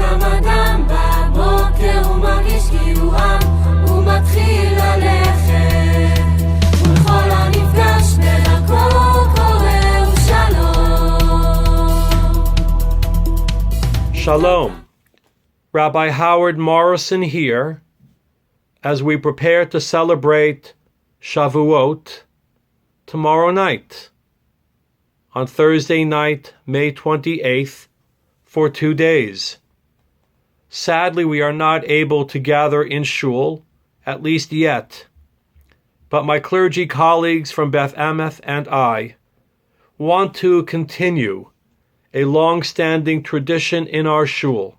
קם אדם בבוקר ומרגיש כי הוא עם, הוא מתחיל ללכת, ולכל הנפגש בדרכו קורא שלום. Shalom. Rabbi Howard Morrison here as we prepare to celebrate Shavuot tomorrow night, on Thursday night, May 28th, for 2 days. Sadly, we are not able to gather in shul, at least yet, but my clergy colleagues from Beth Emeth and I want to continue a long-standing tradition in our shul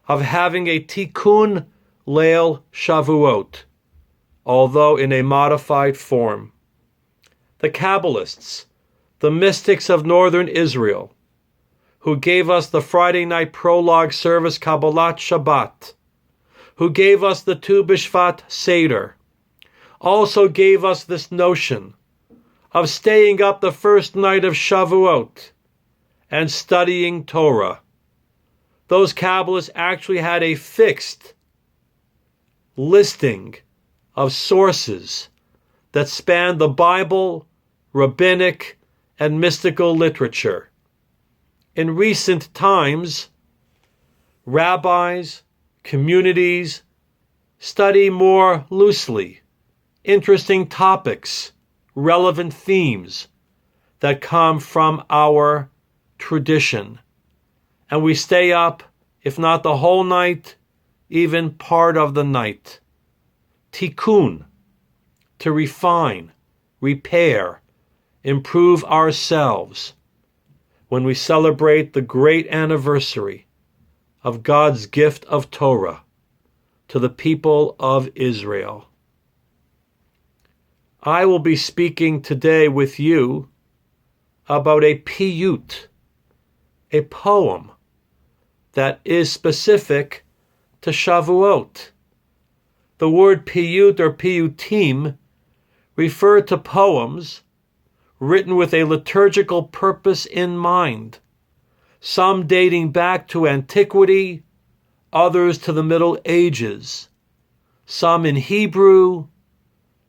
of having a Tikkun Shavuot, although in a modified form. The Kabbalists, the mystics of northern Israel, who gave us the Friday night prologue service Kabbalat Shabbat, who gave us the Tu B'Shvat Seder, also gave us this notion of staying up the first night of Shavuot and studying Torah. Those Kabbalists actually had a fixed listing of sources that spanned the Bible, rabbinic, and mystical literature. In recent times, rabbis, communities study more loosely interesting topics, relevant themes that come from our tradition. And we stay up, if not the whole night, even part of the night. Tikkun, to refine, repair, improve ourselves when we celebrate the great anniversary of God's gift of Torah to the people of Israel. I will be speaking today with you about a piyut, a poem that is specific to Shavuot. The word piyut or piyutim refer to poems written with a liturgical purpose in mind, some dating back to antiquity, others to the Middle Ages, some in Hebrew,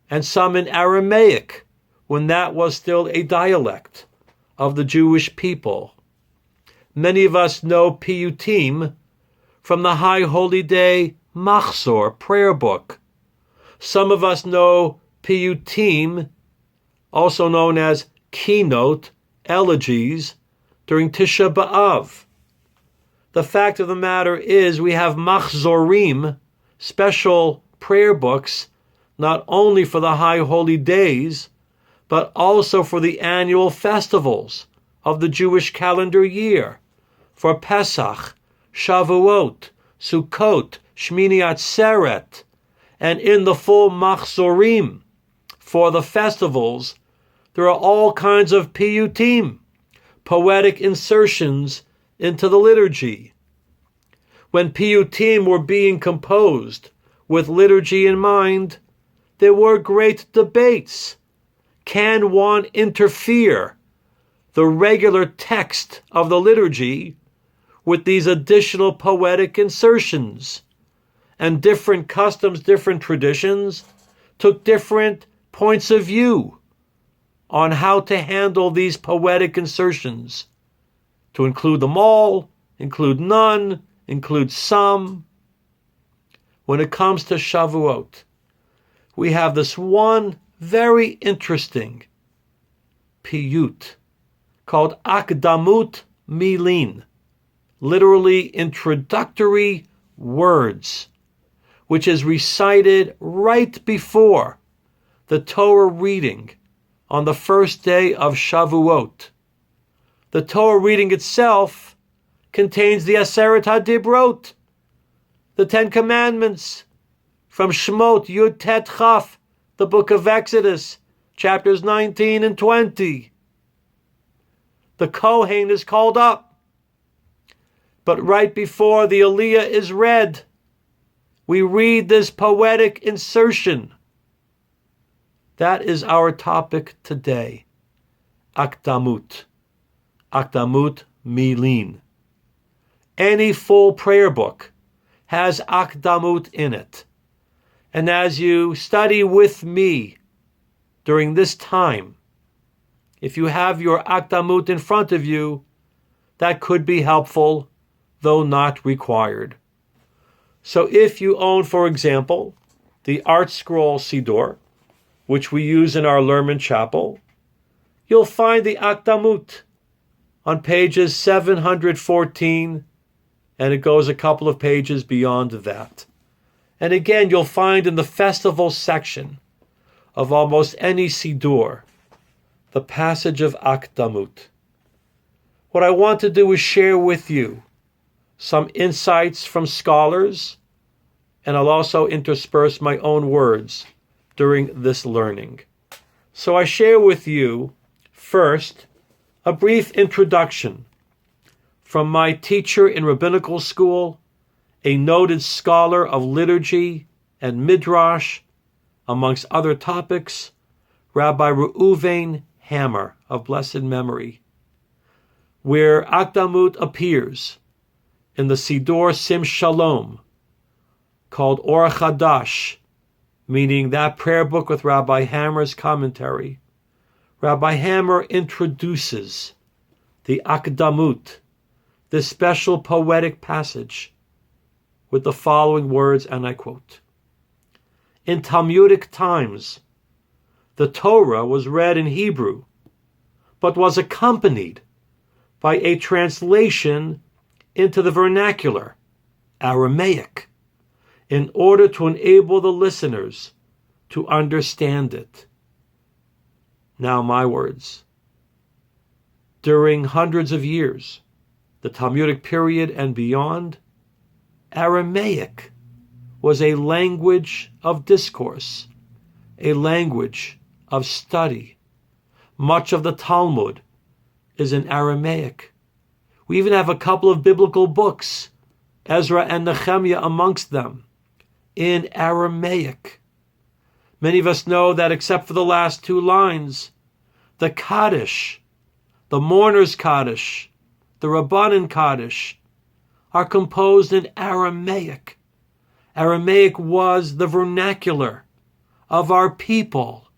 and some in Aramaic, when that was still a dialect of the Jewish people. Many of us know piyutim from the High Holy Day Machzor prayer book. Some of us know piyutim, also known as keynote elegies, during Tisha B'Av. The fact of the matter is we have machzorim, special prayer books, not only for the High Holy Days, but also for the annual festivals of the Jewish calendar year, for Pesach, Shavuot, Sukkot, Shmini Atzeret, and in the full machzorim for the festivals, there are all kinds of piyutim, poetic insertions into the liturgy. When piyutim were being composed with liturgy in mind, there were great debates. Can one interfere the regular text of the liturgy with these additional poetic insertions? And different customs, different traditions took different points of view on how to handle these poetic insertions, to include them all, include none, include some. When it comes to Shavuot, we have this one very interesting piyut called Akdamut Milin, literally introductory words, which is recited right before the Torah reading on the first day of Shavuot. The Torah reading itself contains the Aseret HaDibrot, the Ten Commandments, from Shemot Yud Tet Chaf, the book of Exodus, chapters 19 and 20. The Kohen is called up, but right before the Aliyah is read, we read this poetic insertion. That is our topic today. Akdamut Milin. Any full prayer book has akdamut in it. And as you study with me during this time, if you have your akdamut in front of you, that could be helpful, though not required. So if you own, for example, the Art Scroll Siddur, which we use in our Lerman Chapel, you'll find the akdamut on pages 714, and it goes a couple of pages beyond that. And again, you'll find in the festival section of almost any Siddur the passage of akdamut. What I want to do is share with you some insights from scholars, and I'll also intersperse my own words during this learning. So I share with you, first, a brief introduction from my teacher in rabbinical school, a noted scholar of liturgy and midrash, amongst other topics, Rabbi Reuven Hammer of blessed memory, where akdamut appears in the Siddur Sim Shalom, called Or Chadash, meaning that prayer book with Rabbi Hammer's commentary. Rabbi Hammer introduces the akdamut, this special poetic passage, with the following words, and I quote, "In Talmudic times, the Torah was read in Hebrew, but was accompanied by a translation into the vernacular, Aramaic, in order to enable the listeners to understand it." Now my words. During hundreds of years, the Talmudic period and beyond, Aramaic was a language of discourse, a language of study. Much of the Talmud is in Aramaic. We even have a couple of biblical books, Ezra and Nehemiah amongst them, in Aramaic. Many of us know that except for the last two lines, the Kaddish, the Mourner's Kaddish, the Rabbanan Kaddish, are composed in Aramaic. Aramaic was the vernacular of our people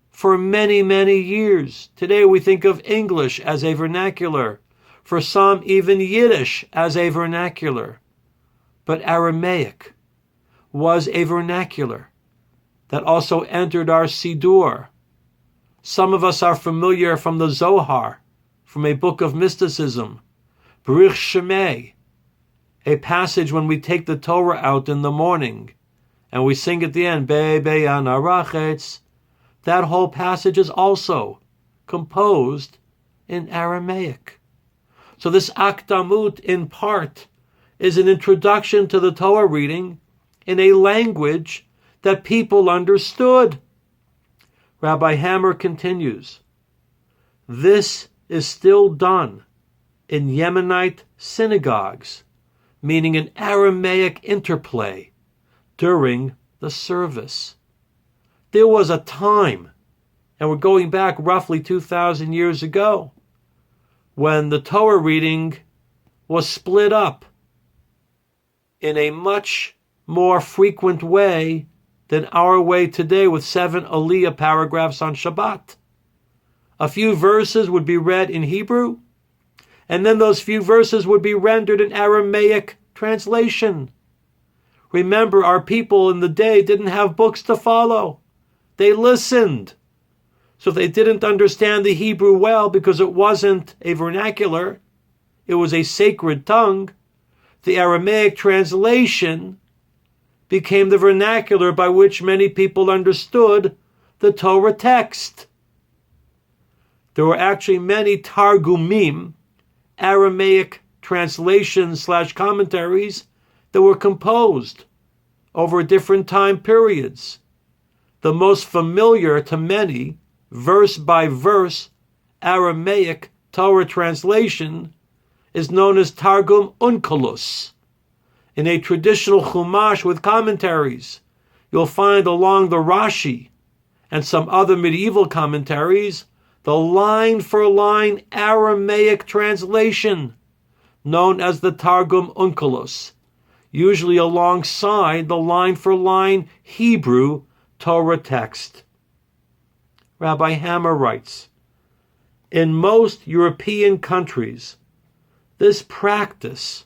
for many, many years. Today we think of English as a vernacular, for some even Yiddish as a vernacular. But Aramaic was a vernacular that also entered our Siddur. Some of us are familiar from the Zohar, from a book of mysticism, Baruch Shemay, a passage when we take the Torah out in the morning and we sing at the end, Be Be'anarachetz. That whole passage is also composed in Aramaic. So this akdamut, in part, is an introduction to the Torah reading in a language that people understood. Rabbi Hammer continues, this is still done in Yemenite synagogues, meaning an Aramaic interplay during the service. There was a time, and we're going back roughly 2,000 years ago, when the Torah reading was split up in a much more frequent way than our way today with 7 Aliyah paragraphs on Shabbat. A few verses would be read in Hebrew, and then those few verses would be rendered in Aramaic translation. Remember, our people in the day didn't have books to follow. They listened. So if they didn't understand the Hebrew well because it wasn't a vernacular, it was a sacred tongue, the Aramaic translation became the vernacular by which many people understood the Torah text. There were actually many Targumim, Aramaic translations / commentaries, that were composed over different time periods. The most familiar to many, verse by verse, Aramaic Torah translation is known as Targum Onkelos. In a traditional Chumash with commentaries, you'll find along the Rashi and some other medieval commentaries the line-for-line Aramaic translation, known as the Targum Onkelos, usually alongside the line-for-line Hebrew Torah text. Rabbi Hammer writes, in most European countries, this practice,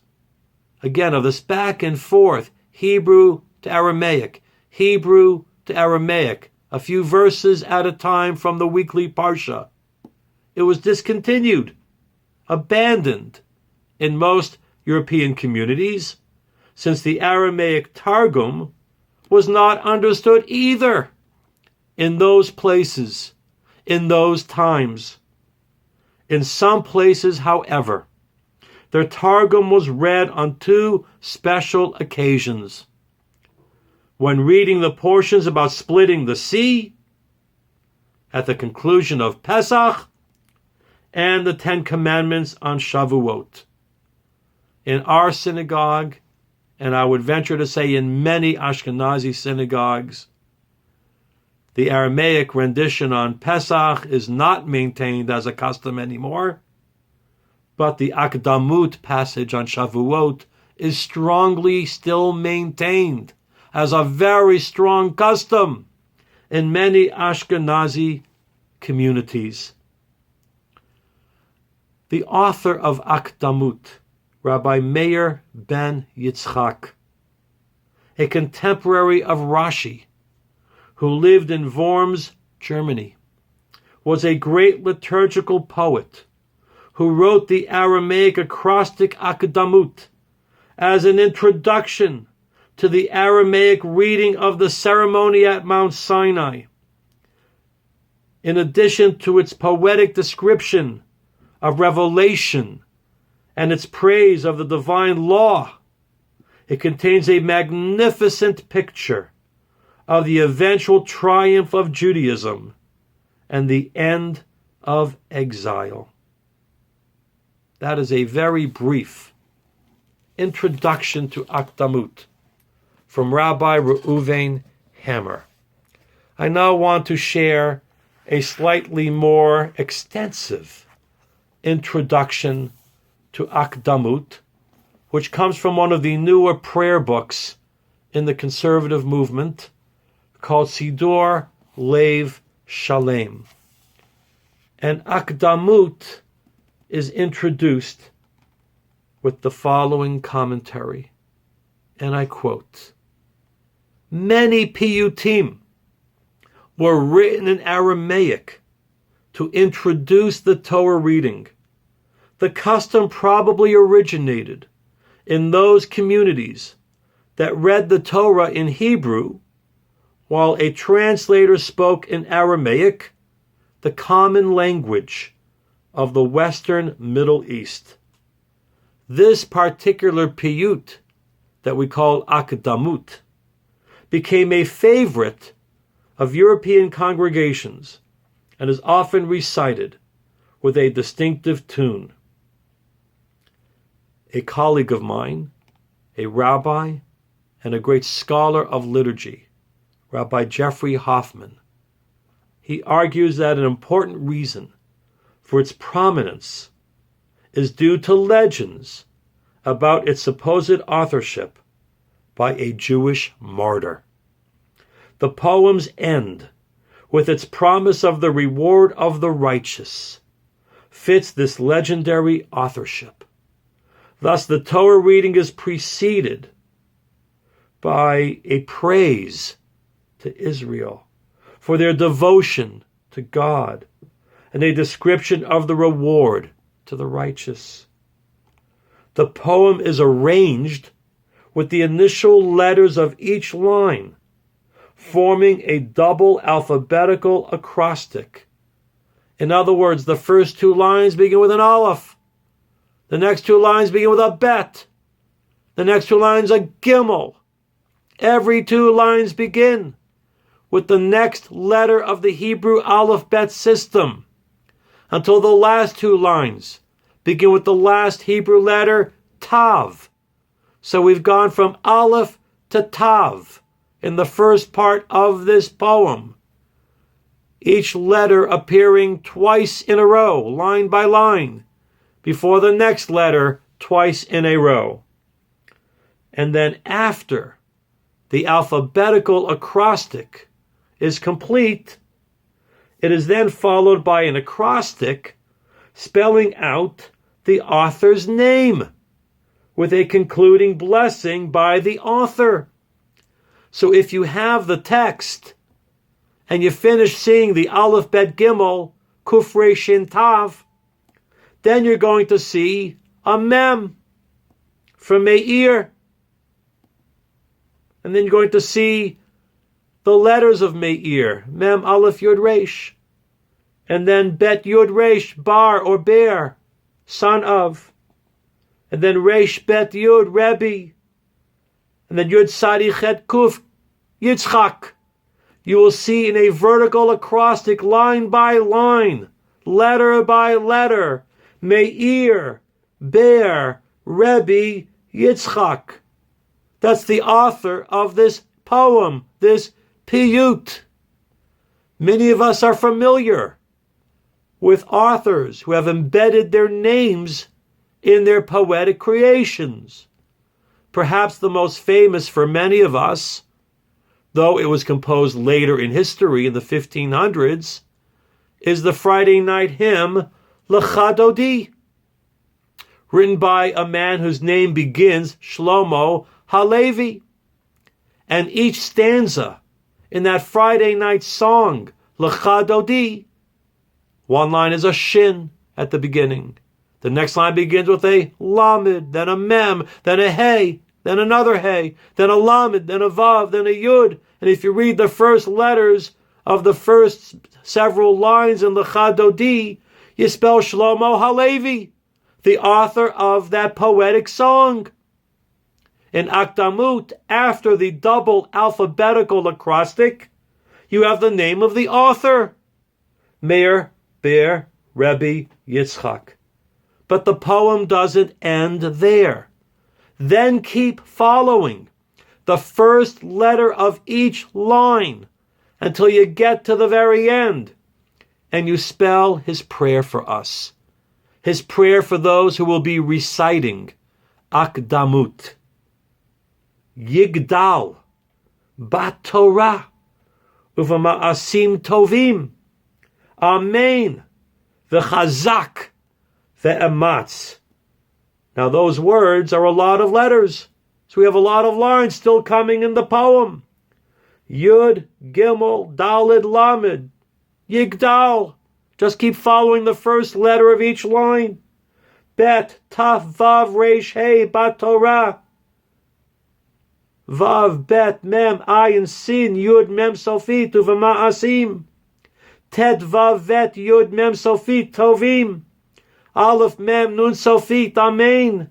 again, of this back and forth, Hebrew to Aramaic, Hebrew to Aramaic, a few verses at a time from the weekly Parsha, it was discontinued, abandoned in most European communities, since the Aramaic Targum was not understood either in those places, in those times. In some places, however, their Targum was read on two special occasions. When reading the portions about splitting the sea, at the conclusion of Pesach, and the Ten Commandments on Shavuot. In our synagogue, and I would venture to say in many Ashkenazi synagogues, the Aramaic rendition on Pesach is not maintained as a custom anymore, but the Akdamut passage on Shavuot is strongly still maintained as a very strong custom in many Ashkenazi communities. The author of Akdamut, Rabbi Meir ben Yitzchak, a contemporary of Rashi, who lived in Worms, Germany, was a great liturgical poet who wrote the Aramaic acrostic Akdamut as an introduction to the Aramaic reading of the ceremony at Mount Sinai. In addition to its poetic description of revelation and its praise of the divine law, it contains a magnificent picture of the eventual triumph of Judaism and the end of exile. That is a very brief introduction to Akdamut from Rabbi Reuven Hammer. I now want to share a slightly more extensive introduction to Akdamut, which comes from one of the newer prayer books in the conservative movement called Sidor Lev Shalem. And Akdamut is introduced with the following commentary, and I quote, many piyutim were written in Aramaic to introduce the Torah reading. The custom probably originated in those communities that read the Torah in Hebrew, while a translator spoke in Aramaic, the common language of the Western Middle East. This particular piyut, that we call Akdamut, became a favorite of European congregations and is often recited with a distinctive tune. A colleague of mine, a rabbi, and a great scholar of liturgy, Rabbi Jeffrey Hoffman, he argues that an important reason for its prominence is due to legends about its supposed authorship by a Jewish martyr. The poems end with its promise of the reward of the righteous, fits this legendary authorship. Thus, the Torah reading is preceded by a praise to Israel for their devotion to God and a description of the reward to the righteous. The poem is arranged with the initial letters of each line, forming a double alphabetical acrostic. In other words, the first two lines begin with an aleph. The next two lines begin with a bet. The next two lines a gimel. Every two lines begin with the next letter of the Hebrew aleph-bet system, until the last two lines begin with the last Hebrew letter, Tav. So we've gone from aleph to Tav in the first part of this poem, each letter appearing twice in a row, line by line, before the next letter twice in a row. And then after the alphabetical acrostic is complete, it is then followed by an acrostic spelling out the author's name with a concluding blessing by the author. So if you have the text and you finish seeing the Aleph Bet Gimel Kuf Resh Shin Tav, then you're going to see a Mem from Meir. And then you're going to see the letters of Meir, Mem Aleph Yud Resh. And then Bet Yud Resh Bar or Bear, son of. And then Resh Bet Yud Rebbe. And then Yud Sadi Chet Kuf Yitzchak. You will see in a vertical acrostic, line by line, letter by letter, Meir, Bear, Rebbe, Yitzchak. That's the author of this poem, this piyut. Many of us are familiar with authors who have embedded their names in their poetic creations. Perhaps the most famous for many of us, though it was composed later in history in the 1500s, is the Friday night hymn, Lecha Dodi, written by a man whose name begins Shlomo Halevi. And each stanza in that Friday night song, Lecha Dodi, one line is a shin at the beginning. The next line begins with a lamed, then a mem, then a hey, then another hey, then a lamed, then a vav, then a yud. And if you read the first letters of the first several lines in Lecha Dodi, you spell Shlomo Halevi, the author of that poetic song. In Akdamut, after the double alphabetical acrostic, you have the name of the author, Meir, Bear, Rebbe, Yitzchak. But the poem doesn't end there. Then keep following the first letter of each line until you get to the very end, and you spell his prayer for us, his prayer for those who will be reciting Akdamut. Yigdal, Bat Torah, Uvama'asim Tovim, Amen, V'chazak, Ve'ematz. Now those words are a lot of letters, so we have a lot of lines still coming in the poem. Yud, Gimel, Dalid, Lamed, Yigdal. Just keep following the first letter of each line. Bet, Taf, Vav, Resh, Hey, Bat Torah. Vav, Bet, Mem, Ayin, Sin, Yud, Mem, Sofit, Uvama'asim. Tet, Vav, Vet, Yud, Mem, Sofit, Tovim. Aleph, Mem, Nun, Sofit, Amen.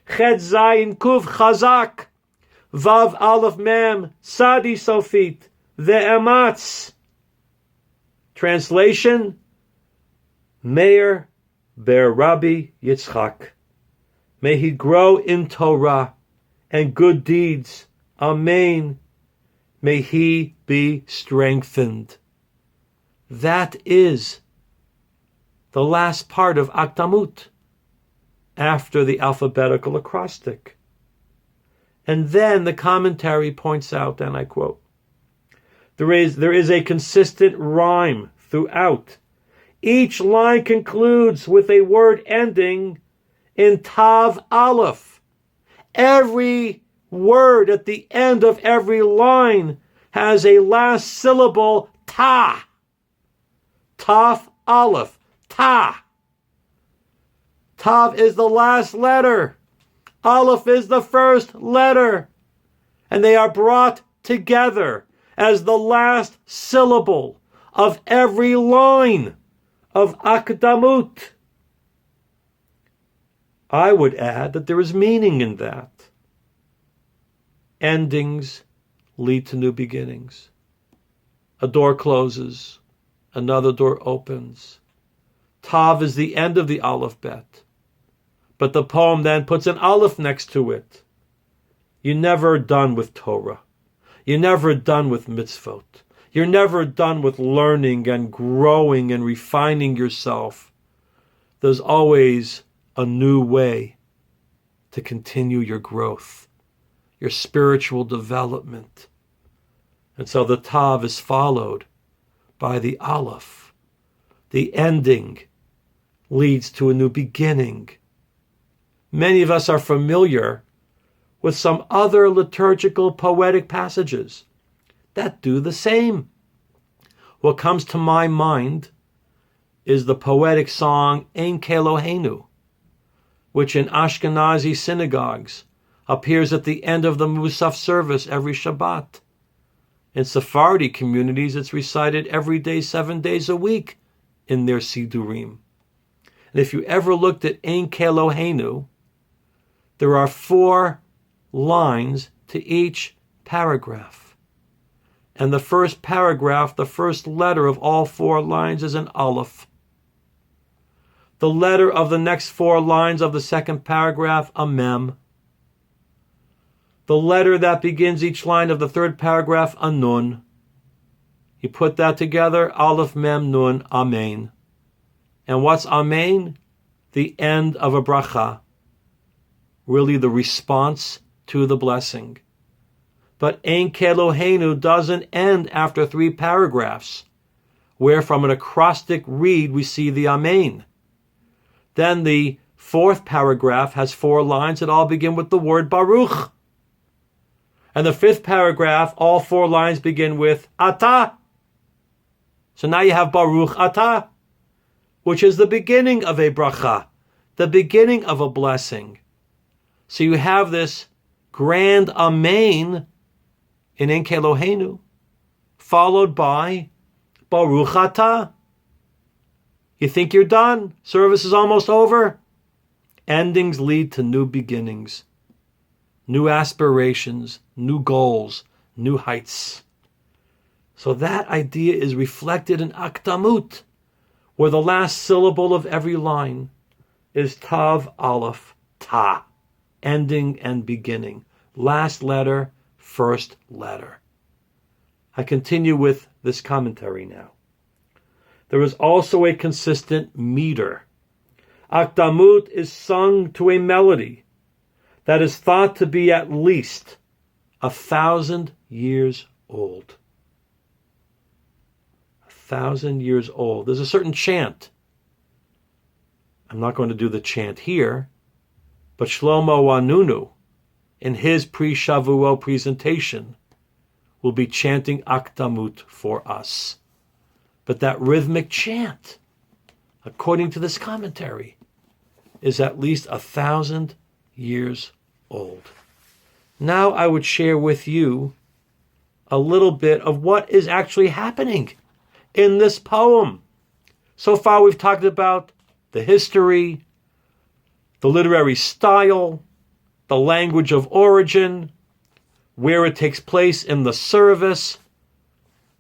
Chet, Zayin, Kuv, Chazak. Vav, Aleph, Mem, Sadi, Sofit, Ve'ematz. Translation: Meir Ber Rabbi Yitzchak. May he grow in Torah and good deeds. Amen. May he be strengthened. That is the last part of Akdamut, after the alphabetical acrostic. And then the commentary points out, and I quote, there is a consistent rhyme throughout. Each line concludes with a word ending in Tav Aleph. Every word at the end of every line has a last syllable, Ta. Tav Aleph, Ta. Tav is the last letter. Aleph is the first letter. And they are brought together as the last syllable of every line of Akdamut. I would add that there is meaning in that. Endings lead to new beginnings. A door closes, another door opens. Tav is the end of the Aleph Bet. But the poem then puts an Aleph next to it. You're never done with Torah. You're never done with mitzvot. You're never done with learning and growing and refining yourself. There's always a new way to continue your growth, your spiritual development. And so the Tav is followed by the Aleph. The ending leads to a new beginning. Many of us are familiar with some other liturgical poetic passages that do the same. What comes to my mind is the poetic song Ein Kelohenu, which in Ashkenazi synagogues appears at the end of the Musaf service every Shabbat. In Sephardi communities, it's recited every day, 7 days a week in their Sidurim. And if you ever looked at Ein Kelohenu, there are 4 lines to each paragraph. And the first paragraph, the first letter of all 4 lines is an Aleph. The letter of the next 4 lines of the second paragraph, a Mem. The letter that begins each line of the third paragraph, a Nun. You put that together, Aleph, Mem, Nun, Amen. And what's Amen? The end of a bracha. Really the response to the blessing. But Ein Kelohenu doesn't end after 3 paragraphs, where from an acrostic read we see the Amen. Then the 4th paragraph has 4 lines that all begin with the word Baruch. And the 5th paragraph, all 4 lines begin with Atah. So now you have Baruch Atah, which is the beginning of a bracha, the beginning of a blessing. So you have this grand Amen in Ein Kelohenu, followed by Baruch Atah. You think you're done? Service is almost over? Endings lead to new beginnings, new aspirations, new goals, new heights. So that idea is reflected in Akdamut, where the last syllable of every line is Tav Aleph Ta, ending and beginning. Last letter, first letter. I continue with this commentary now. There is also a consistent meter. Akdamut is sung to a melody that is thought to be at least 1,000 years old. 1,000 years old. There's a certain chant. I'm not going to do the chant here, but Shlomo Anunu, in his pre-Shavuot presentation, will be chanting Akdamut for us. But that rhythmic chant, according to this commentary, is at least 1,000 years old. Now I would share with you a little bit of what is actually happening in this poem. So far we've talked about the history, the literary style, the language of origin, where it takes place in the service.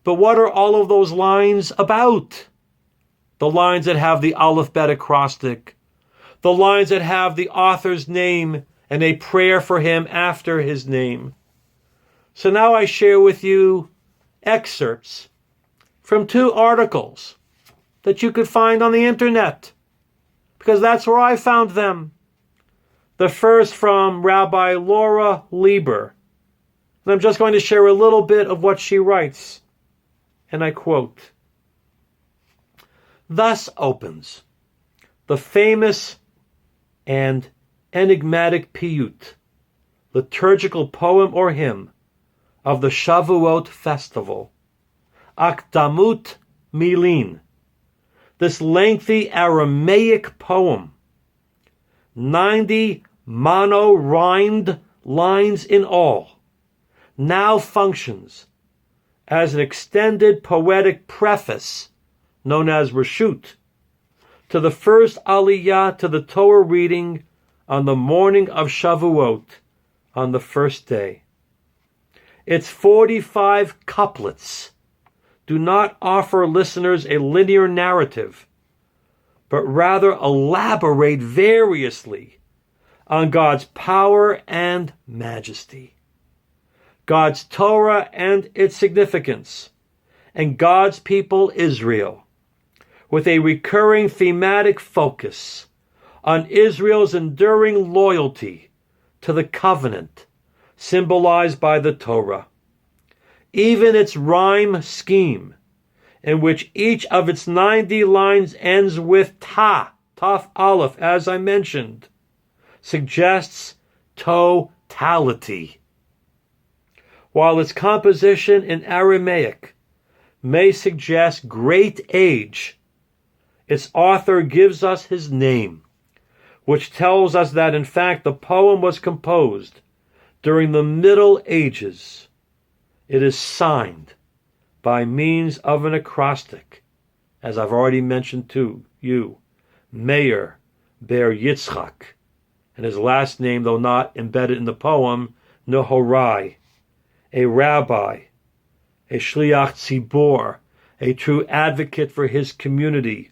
But what are all of those lines about? The lines that have the Aleph Bet acrostic, the lines that have the author's name and a prayer for him after his name. So now I share with you excerpts from 2 articles that you could find on the internet, because that's where I found them. The first from Rabbi Laura Lieber. And I'm just going to share a little bit of what she writes. And I quote, "Thus opens the famous and enigmatic piyut, liturgical poem or hymn of the Shavuot festival, Akdamut Milin, this lengthy Aramaic poem, 90 mono-rhymed lines in all, now functions as an extended poetic preface known as Reshut to the first Aliyah to the Torah reading on the morning of Shavuot on the first day. Its 45 couplets do not offer listeners a linear narrative, but rather elaborate variously on God's power and majesty, God's Torah and its significance, and God's people Israel, with a recurring thematic focus on Israel's enduring loyalty to the covenant, symbolized by the Torah. Even its rhyme scheme, in which each of its 90 lines ends with ta, taf aleph, as I mentioned, suggests totality. While its composition in Aramaic may suggest great age, its author gives us his name, which tells us that in fact the poem was composed during the Middle Ages. It is signed by means of an acrostic, as I've already mentioned to you, Meir Ber Yitzchak, and his last name, though not embedded in the poem, Nehorai, a rabbi, a shliach tzibor, a true advocate for his community,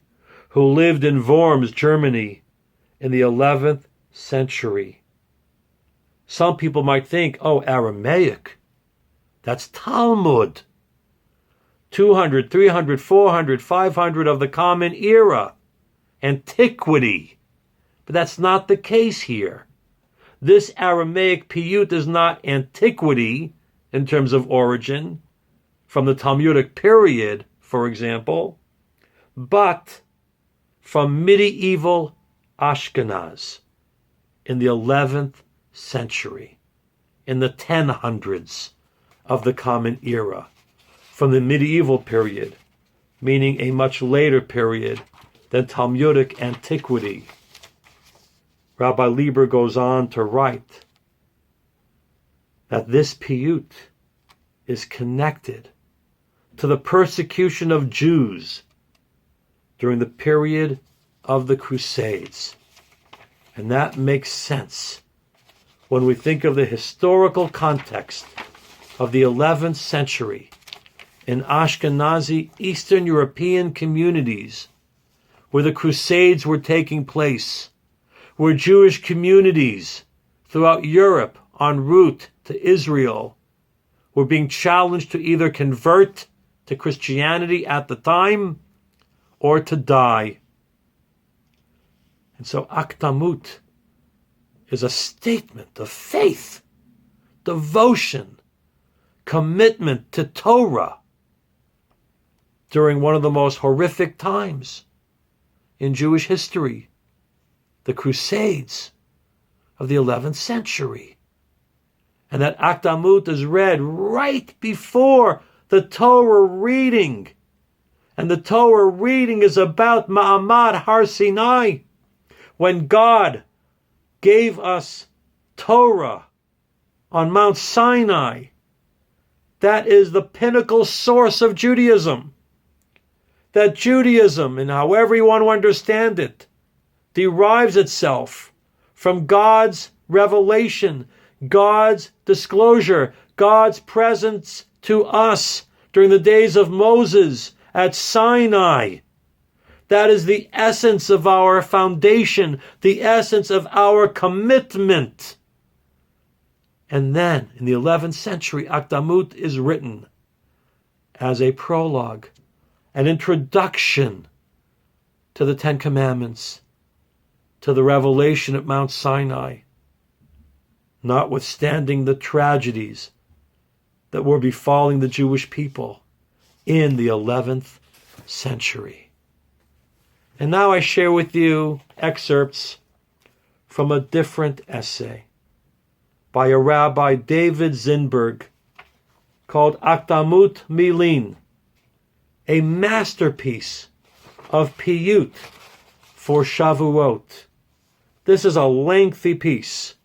who lived in Worms, Germany, in the 11th century. Some people might think, oh, Aramaic, that's Talmud. 200, 300, 400, 500 of the Common Era, antiquity. But that's not the case here. This Aramaic piyut is not antiquity in terms of origin, from the Talmudic period, for example, but from medieval Ashkenaz in the 11th century, in the 1000s of the Common Era, from the medieval period, meaning a much later period than Talmudic antiquity. Rabbi Lieber goes on to write that this piyut is connected to the persecution of Jews during the period of the Crusades. And that makes sense when we think of the historical context of the 11th century in Ashkenazi Eastern European communities where the Crusades were taking place, where Jewish communities throughout Europe en route to Israel were being challenged to either convert to Christianity at the time or to die. And so Akdamut is a statement of faith, devotion, commitment to Torah during one of the most horrific times in Jewish history, the Crusades of the 11th century. And that Akdamut is read right before the Torah reading. And the Torah reading is about Ma'amad Har Sinai, when God gave us Torah on Mount Sinai. That is the pinnacle source of Judaism. That Judaism, and however you want to understand it, derives itself from God's revelation, God's disclosure, God's presence to us during the days of Moses at Sinai. That is the essence of our foundation, the essence of our commitment. And then, in the 11th century, Akdamut is written as a prologue, an introduction to the Ten Commandments, to the revelation at Mount Sinai, notwithstanding the tragedies that were befalling the Jewish people in the 11th century. And now I share with you excerpts from a different essay by a Rabbi David Zinberg called Akdamut Milin, a masterpiece of piyut for Shavuot. This is a lengthy piece.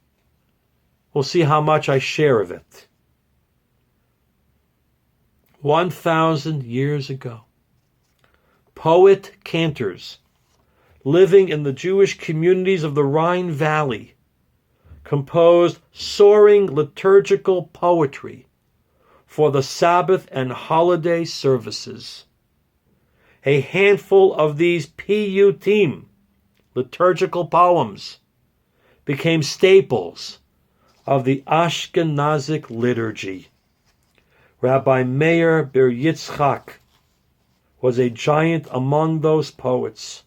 We'll see how much I share of it. 1,000 years ago, poet cantors living in the Jewish communities of the Rhine Valley composed soaring liturgical poetry for the Sabbath and holiday services. A handful of these piyutim, liturgical poems, became staples of the Ashkenazic liturgy. Rabbi Meir Ber Yitzchak was a giant among those poets,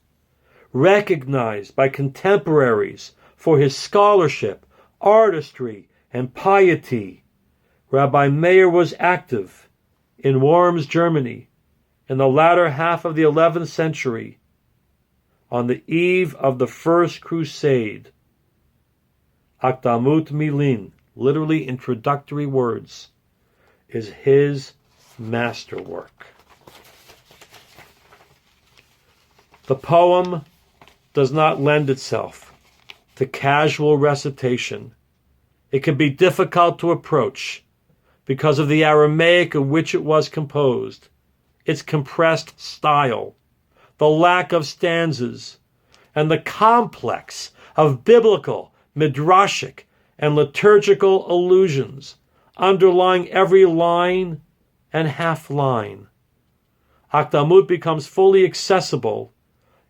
recognized by contemporaries for his scholarship, artistry, and piety, Rabbi Meir was active in Worms, Germany, in the latter half of the 11th century, on the eve of the First Crusade. Akdamut Milin, literally introductory words, is his masterwork. The poem does not lend itself to casual recitation. It can be difficult to approach because of the Aramaic in which it was composed, its compressed style, the lack of stanzas, and the complex of biblical, midrashic, and liturgical allusions underlying every line and half line. Akdamut becomes fully accessible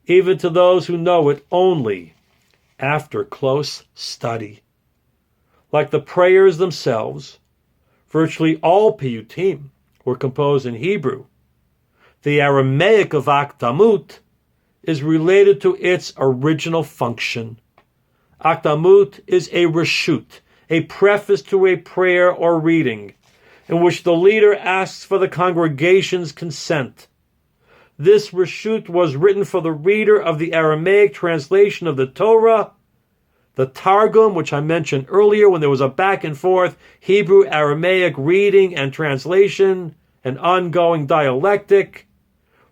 even to those who know it only after close study. Like the prayers themselves, virtually all piyutim were composed in Hebrew. The Aramaic of Akdamut is related to its original function. Akdamut is a reshut, a preface to a prayer or reading, in which the leader asks for the congregation's consent. This reshut was written for the reader of the Aramaic translation of the Torah, the Targum, which I mentioned earlier when there was a back and forth Hebrew-Aramaic reading and translation, an ongoing dialectic.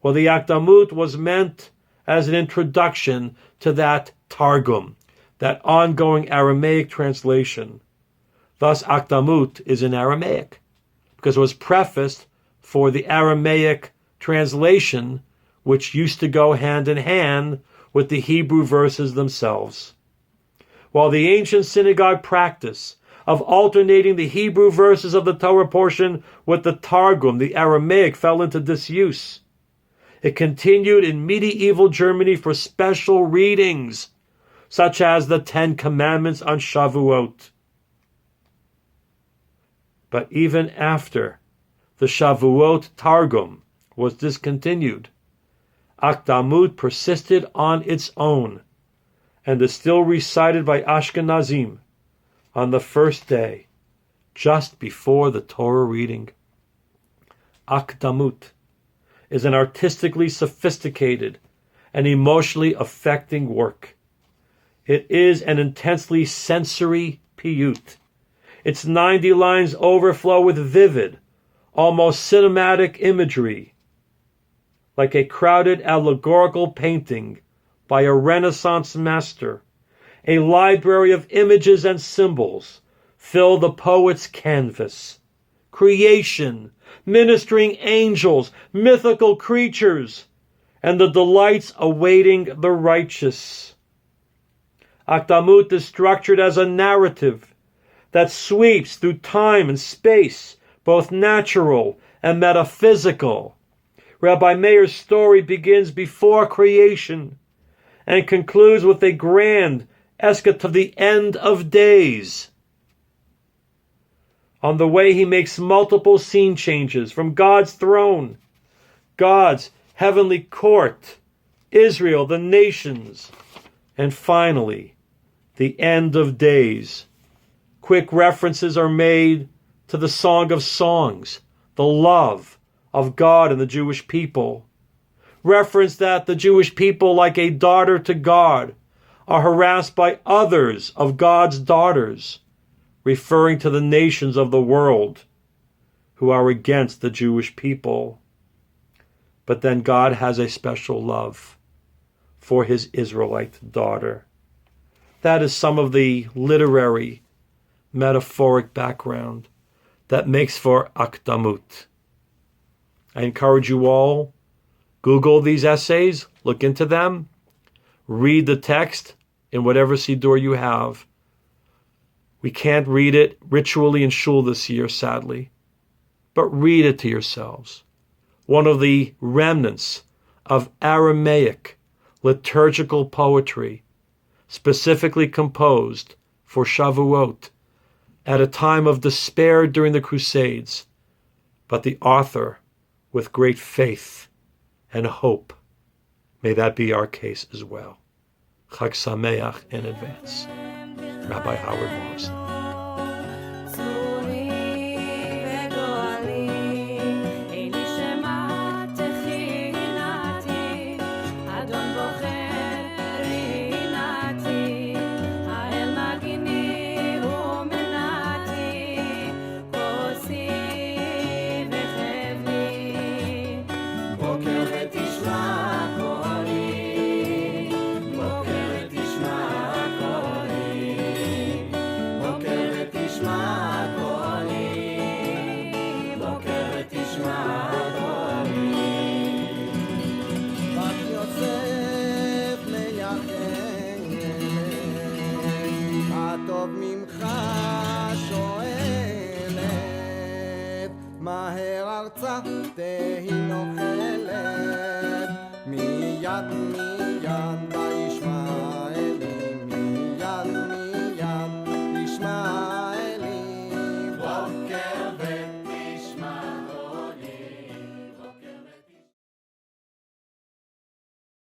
Well, the Akdamut was meant as an introduction to that Targum, that ongoing Aramaic translation. Thus, Akdamut is in Aramaic, because it was prefaced for the Aramaic translation, which used to go hand in hand with the Hebrew verses themselves. While the ancient synagogue practice of alternating the Hebrew verses of the Torah portion with the Targum, the Aramaic, fell into disuse, it continued in medieval Germany for special readings, such as the Ten Commandments on Shavuot. But even after the Shavuot Targum was discontinued, Akdamut persisted on its own and is still recited by Ashkenazim on the first day, just before the Torah reading. Akdamut is an artistically sophisticated and emotionally affecting work. It is an intensely sensory piyut. Its 90 lines overflow with vivid, almost cinematic imagery, like a crowded allegorical painting by a Renaissance master. A library of images and symbols fill the poet's canvas. Creation, ministering angels, mythical creatures, and the delights awaiting the righteous. Akdamut is structured as a narrative that sweeps through time and space, both natural and metaphysical. Rabbi Meir's story begins before creation and concludes with a grand escapade to the end of days. On the way, he makes multiple scene changes from God's throne, God's heavenly court, Israel, the nations, and finally, the end of days. Quick references are made to the Song of Songs, the love of God and the Jewish people. Reference that the Jewish people, like a daughter to God, are harassed by others of God's daughters, referring to the nations of the world who are against the Jewish people. But then God has a special love for his Israelite daughter. That is some of the literary, metaphoric background that makes for Akdamut. I encourage you all, Google these essays, look into them, read the text in whatever siddur you have. We can't read it ritually in shul this year, sadly, but read it to yourselves. One of the remnants of Aramaic liturgical poetry, specifically composed for Shavuot at a time of despair during the Crusades, but the author with great faith and hope. May that be our case as well. Chag Sameach in advance. Rabbi Howard Morrison. מצה תהי נאכלת מיד